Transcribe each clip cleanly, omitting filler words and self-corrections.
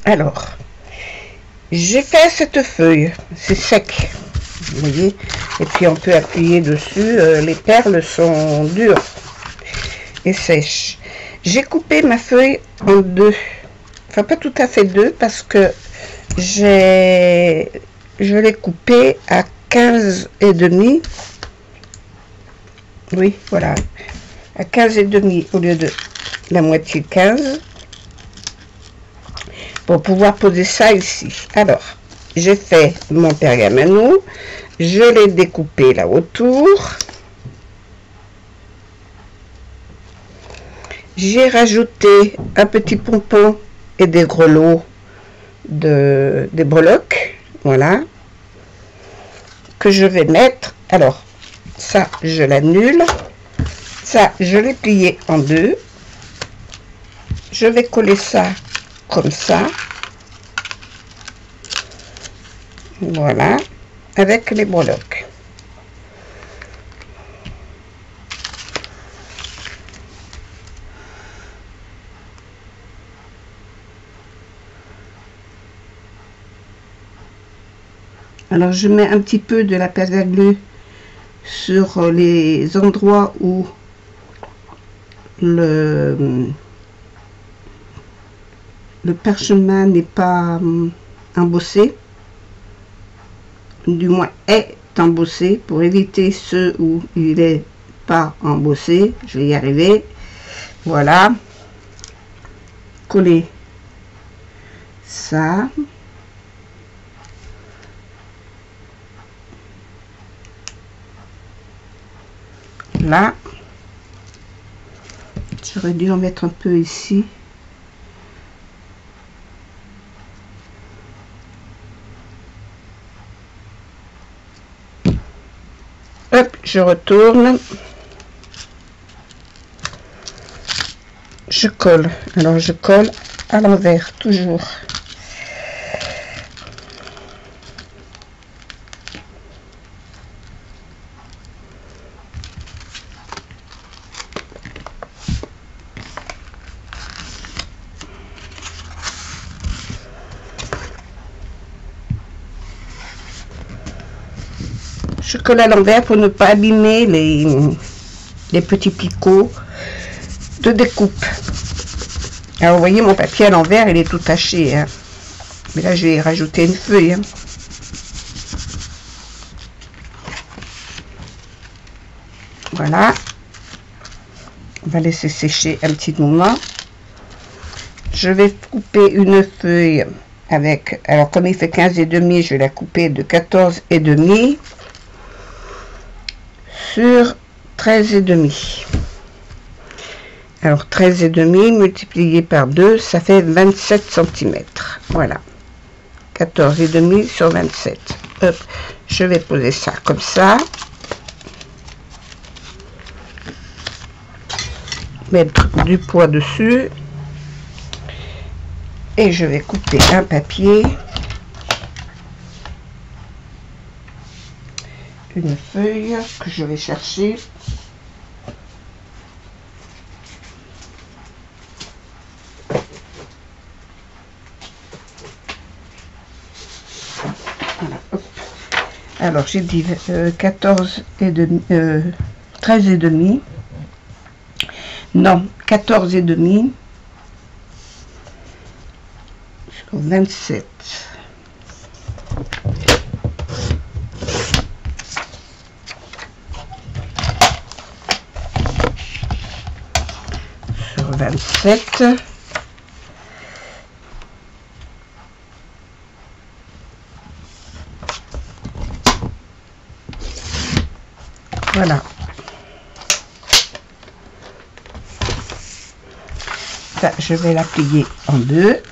Alors, j'ai fait cette feuille, c'est sec, vous voyez, et puis on peut appuyer dessus, les perles sont dures et sèches. J'ai coupé ma feuille en deux, enfin pas tout à fait deux, parce que je l'ai coupée à 15,5. Oui, voilà, à 15,5 au lieu de la moitié 15, pour pouvoir poser ça ici. Alors, j'ai fait mon pergamano, je l'ai découpé là autour, j'ai rajouté un petit pompon et des grelots, des breloques, voilà, que je vais mettre. Alors, ça, je l'annule, ça, je l'ai plié en deux, je vais coller ça comme ça, voilà, avec les breloques. Alors je mets un petit peu de la pâte à glue sur les endroits où le parchemin n'est pas embossé, du moins est embossé, pour éviter ceux où il n'est pas embossé. Je vais y arriver. Voilà, coller ça. Là, j'aurais dû en mettre un peu ici. Hop, je retourne. Je colle. Alors, je colle à l'envers, toujours. Je colle à l'envers pour ne pas abîmer les petits picots de découpe. Alors vous voyez, mon papier à l'envers, il est tout taché, hein. Mais là je vais rajouter une feuille, hein. Voilà, on va laisser sécher un petit moment. Je vais couper une feuille avec, alors comme il fait 15,5, je vais la couper de 14,5 sur 13,5. Alors 13,5 multiplié par 2, ça fait 27 cm. Voilà, 14,5 sur 27. Hop, je vais poser ça comme ça. Mettre du poids dessus. Et je vais couper un papier. Une feuille que je vais chercher. Voilà, hop. Alors j'ai dit 13,5. Non, 14,5 sur 27. Sur 27. Voilà. Ça, je vais la plier en deux.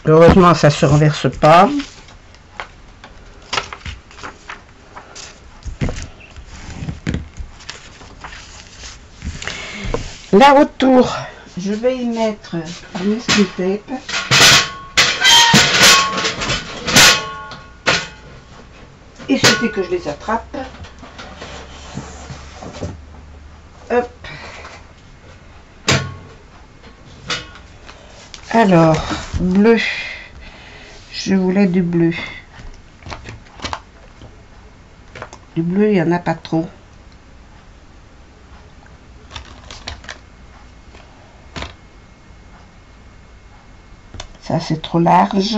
Heureusement, ça ne se renverse pas. Là autour, je vais y mettre du masking tape. Il suffit que je les attrape. Hop. Alors, bleu. Je voulais du bleu. Du bleu, il n'y en a pas trop. Ça, c'est trop large.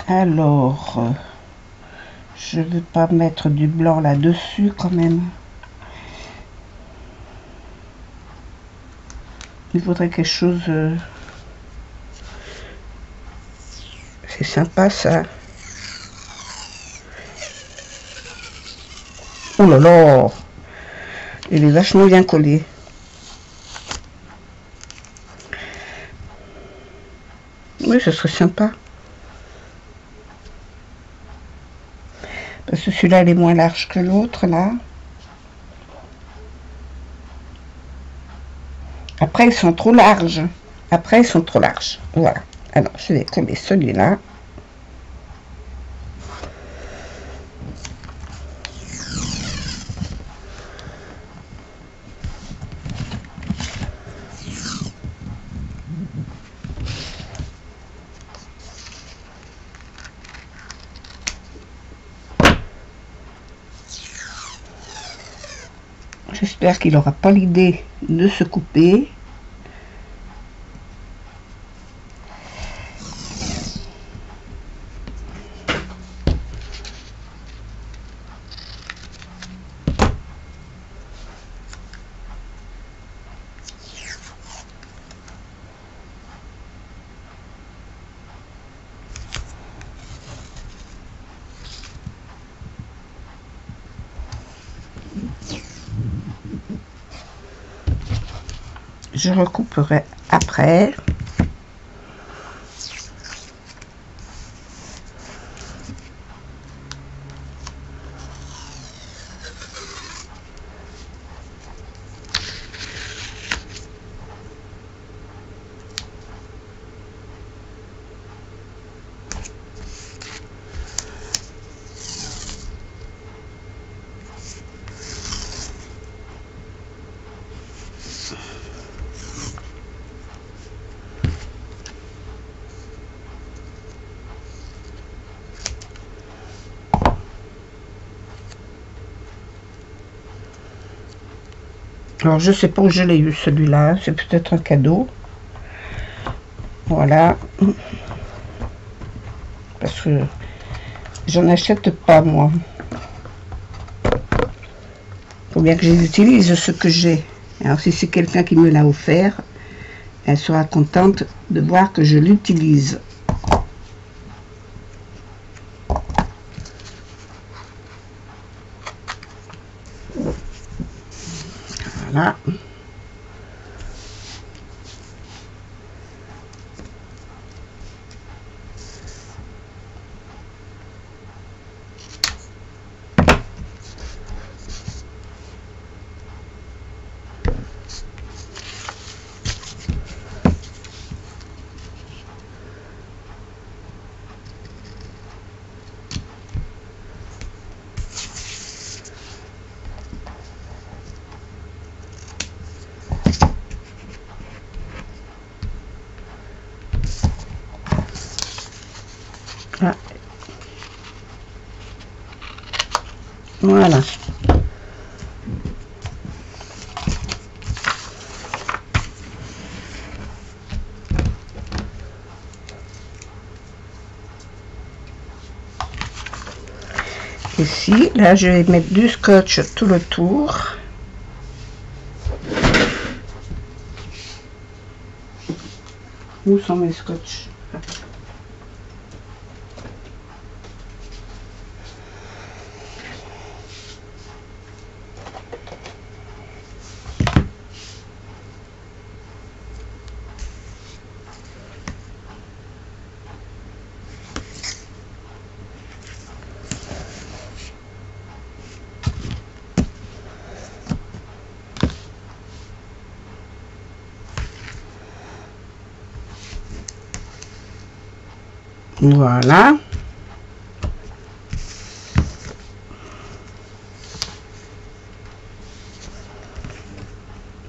Alors, je ne veux pas mettre du blanc là-dessus quand même. Il faudrait quelque chose... C'est sympa ça. Oh là là! Il est vachement bien collé. Oui, ce serait sympa. Parce que celui-là, il est moins large que l'autre, là. Après, ils sont trop larges. Après, ils sont trop larges. Voilà. Alors, je vais coller celui-là. J'espère qu'il n'aura pas l'idée de se couper. Je recouperai après. Alors, je sais pas où je l'ai eu, celui-là. C'est peut-être un cadeau. Voilà. Parce que j'en achète pas, moi. Faut bien que j'utilise ce que j'ai. Alors, si c'est quelqu'un qui me l'a offert, elle sera contente de voir que je l'utilise. Voilà. Ah. Voilà. Ici, là, je vais mettre du scotch tout le tour. Où sont mes scotch? Voilà.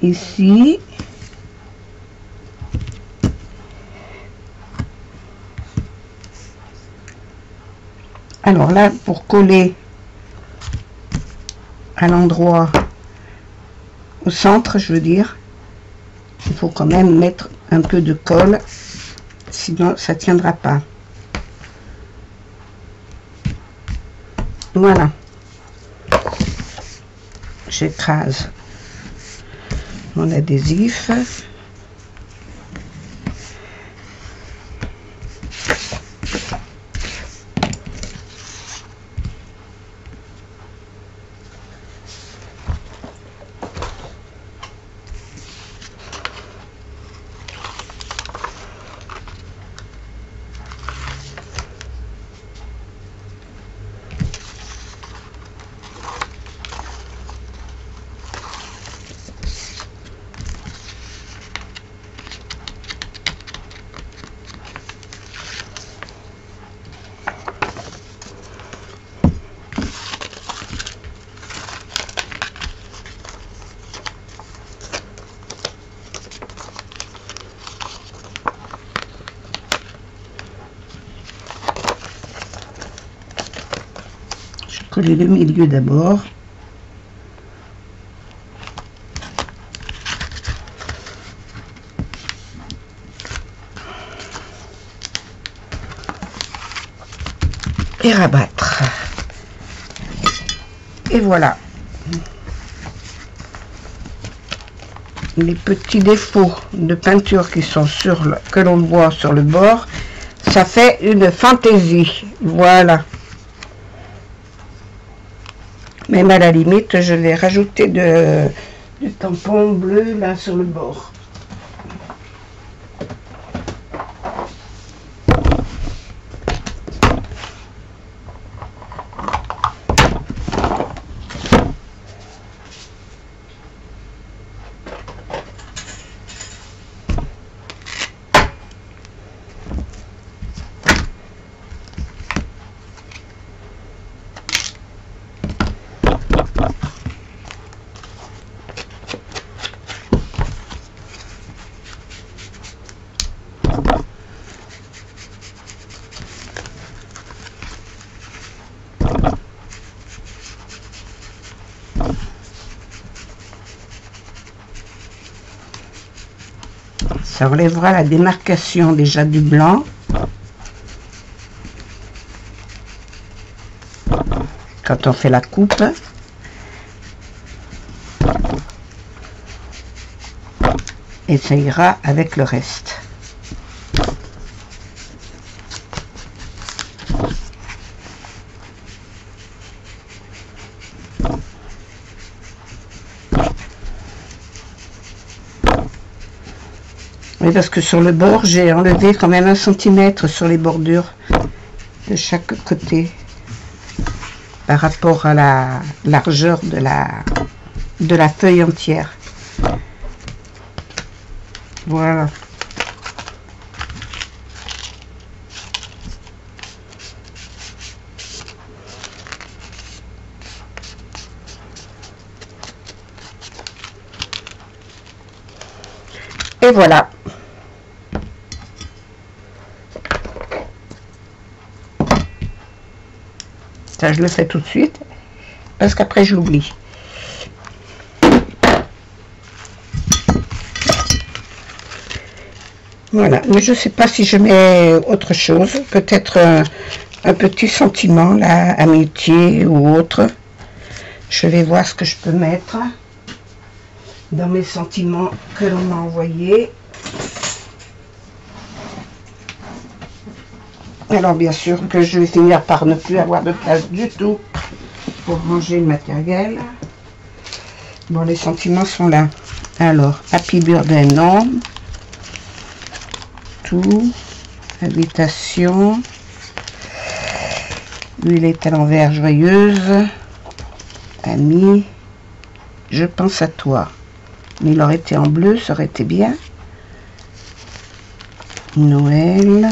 Ici. Alors là, pour coller à l'endroit, au centre, je veux dire, il faut quand même mettre un peu de colle, sinon ça tiendra pas. Voilà. J'écrase mon adhésif. Coller le milieu d'abord. Et rabattre. Et voilà. Les petits défauts de peinture qui sont sur le, que l'on voit sur le bord, ça fait une fantaisie. Voilà. Même à la limite, je vais rajouter du tampon bleu là sur le bord. Ça enlèvera la démarcation déjà du blanc. Quand on fait la coupe. Et ça ira avec le reste. Oui, parce que sur le bord, j'ai enlevé quand même 1 cm sur les bordures de chaque côté par rapport à la largeur de la feuille entière. Voilà. Et voilà. Ça, je le fais tout de suite, parce qu'après, je l'oublie. Voilà. Mais je sais pas si je mets autre chose. Peut-être un petit sentiment, là, amitié ou autre. Je vais voir ce que je peux mettre dans mes sentiments que l'on m'a envoyés. Alors bien sûr que je vais finir par ne plus avoir de place du tout pour ranger le matériel. Bon, les sentiments sont là. Alors, Happy Birthday, non. Tout. Habitation. L'huile est à l'envers, joyeuse. Ami. Je pense à toi. Mais il aurait été en bleu, ça aurait été bien. Noël.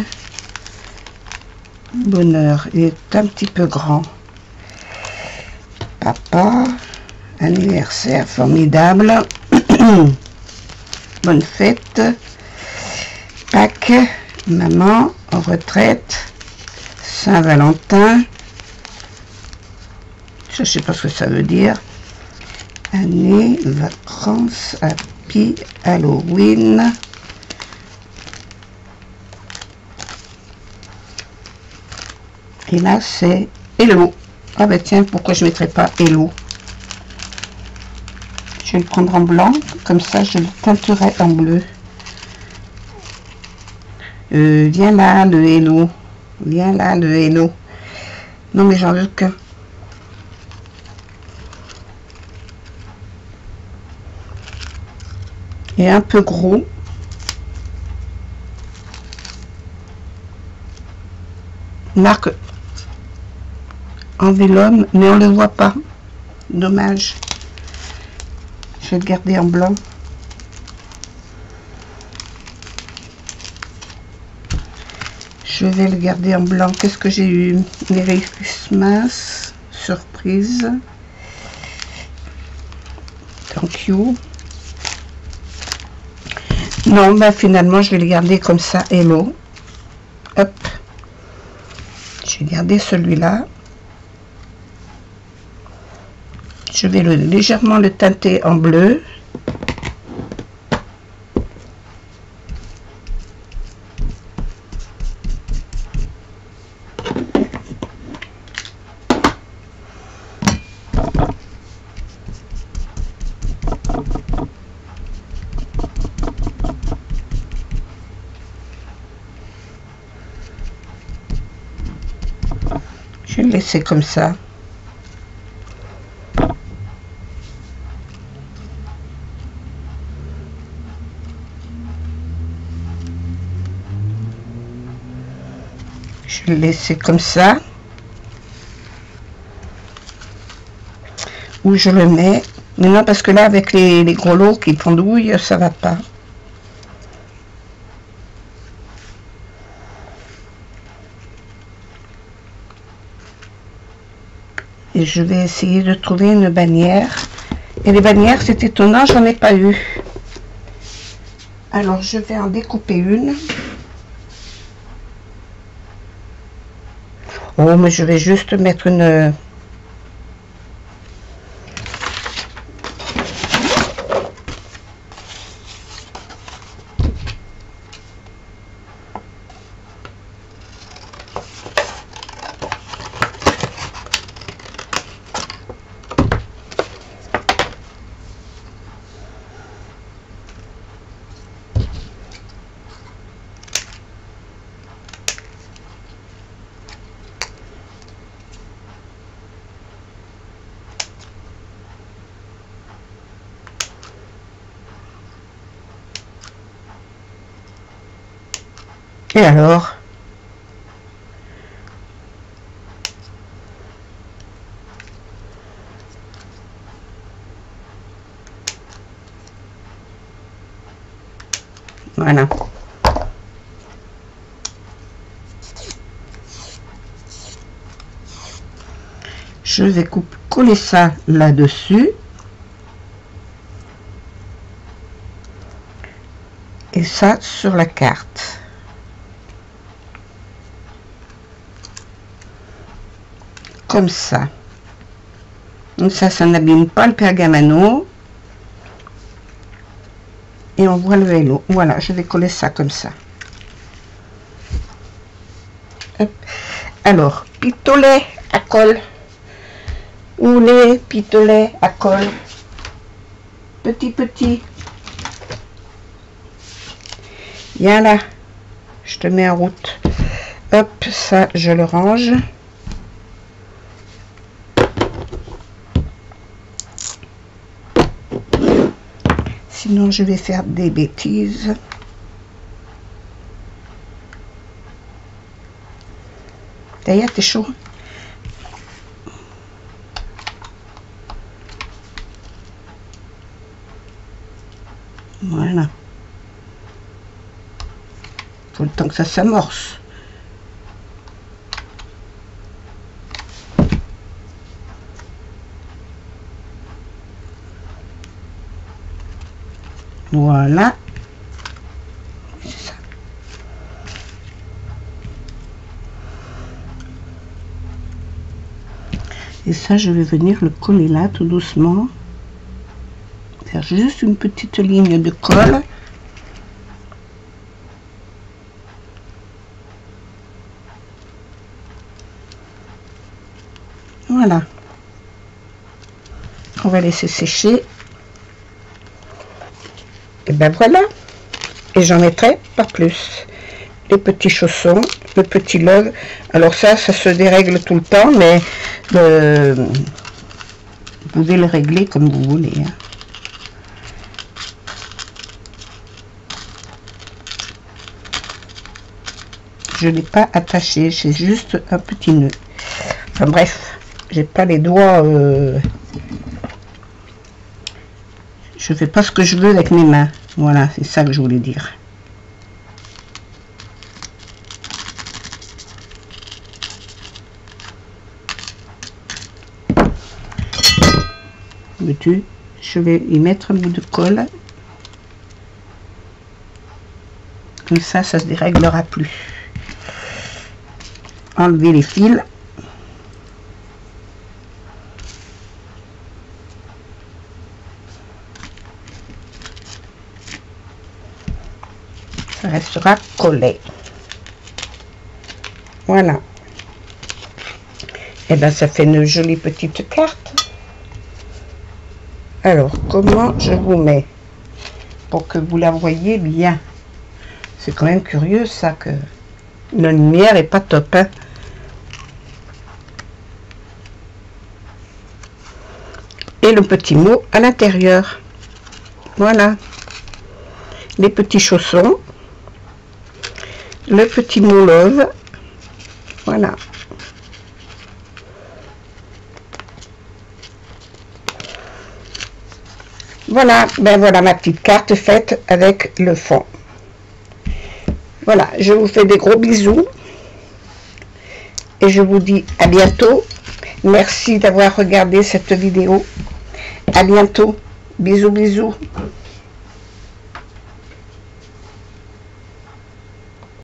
bonheur est un petit peu grand. Papa, anniversaire formidable. Bonne fête. Pâques, maman, en retraite. Saint-Valentin. Je sais pas ce que ça veut dire. Année, vacances, happy, Halloween. Et là, c'est Hello. Ah ben tiens, pourquoi je ne mettrais pas Hello? Je vais le prendre en blanc, comme ça je le teinterai en bleu. Viens là, le Hello. Viens là, le Hello. Non, mais j'en veux qu'un. Et un peu gros. Marque en vélum, mais on ne le voit pas. Dommage. Je vais le garder en blanc. Je vais le garder en blanc. Qu'est-ce que j'ai eu? Merry Christmas. Surprise. Thank you. Non, bah finalement, je vais le garder comme ça. Hello. Hop. Je vais garder celui-là. Je vais légèrement le teinter en bleu. Je vais le laisser comme ça. Je vais le laisser comme ça. Où je le mets. Maintenant, parce que là, avec les gros lots qui pendouillent, ça va pas. Et je vais essayer de trouver une bannière. Et les bannières, c'est étonnant, j'en ai pas eu. Alors, je vais en découper une. Oh, mais je vais juste mettre une... Et alors? Voilà. Je vais coller ça là-dessus. Et ça sur la carte. Comme ça. Donc ça n'abîme pas le pergamano. Et on voit le vélo. Voilà, je vais coller ça comme ça. Hop. Alors, pistolet à colle. Où les pistolets à colle? Petit. Viens là. Je te mets en route. Hop, ça, je le range. Sinon, je vais faire des bêtises. D'ailleurs, t'es chaud. Voilà. Faut le temps que ça s'amorce. Voilà. C'est ça. Et ça, je vais venir le coller là, tout doucement. Faire juste une petite ligne de colle. Voilà. On va laisser sécher. Et ben voilà. Et j'en mettrai pas plus. Les petits chaussons, le petit love. Alors ça se dérègle tout le temps, mais vous pouvez le régler comme vous voulez. Hein. Je ne l'ai pas attaché, c'est juste un petit nœud. Enfin bref, j'ai pas les doigts. Je fais pas ce que je veux avec mes mains. Voilà, c'est ça que je voulais dire. Veux-tu? Je vais y mettre un bout de colle. Comme ça, ça se déréglera plus. Enlever les fils. Ça restera collé. Voilà. Et ben ça fait une jolie petite carte. Alors, comment je vous mets pour que vous la voyez bien? C'est quand même curieux ça, que la lumière est pas top. Hein. Et le petit mot à l'intérieur. Voilà. Les petits chaussons. Le petit mot love. Voilà. Voilà, ben voilà ma petite carte faite avec le fond. Voilà, je vous fais des gros bisous. Et je vous dis à bientôt. Merci d'avoir regardé cette vidéo. À bientôt. Bisous, bisous.